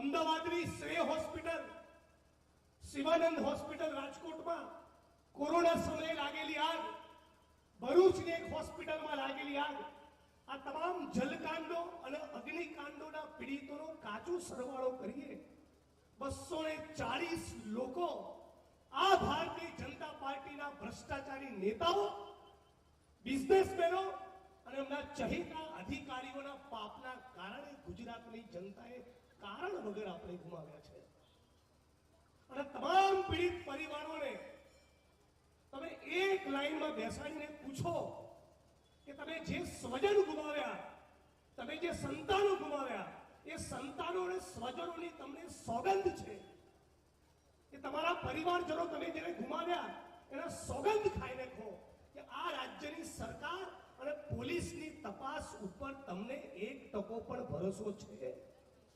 અમદાવાદની શ્રેય hospital, Shivanand hospital રાજકોટમાં કોરોના સમયે લાગેલી આગ, ભરૂચની એક હોસ્પિટલમાં લાગેલી આગ, આ તમામ જલકાંડો અને અગ્નિકાંડોના પીડિતોનો કાચો સરવાળો કરીએ 240 લોકો આ ભારતીય જનતા પાર્ટીના ભ્રષ્ટાચારી નેતાઓ, બિઝનેસમેનો અને એમના ચહીતા અધિકારીઓના પાપના કારણે ગુજરાતની જનતાએ કારણ વગર આપણે ગુમાવ્યા છે. અને તમામ પીડિત પરિવારોને તમે એક લાઈનમાં બેસાડીને પૂછો કે તમે જે સ્વજન ગુમાવ્યા, તમે જે સંતાનો ગુમાવ્યા, એ સંતાનો અને સ્વજનોની તમને સોગંદ છે કે તમારા પરિવારજનો તમે જેને ગુમાવ્યા એના સોગંદ ખાઈને કહો કે આ રાજ્યની સરકાર અને પોલીસની તપાસ ઉપર તમને 1% પણ ભરોસો છે?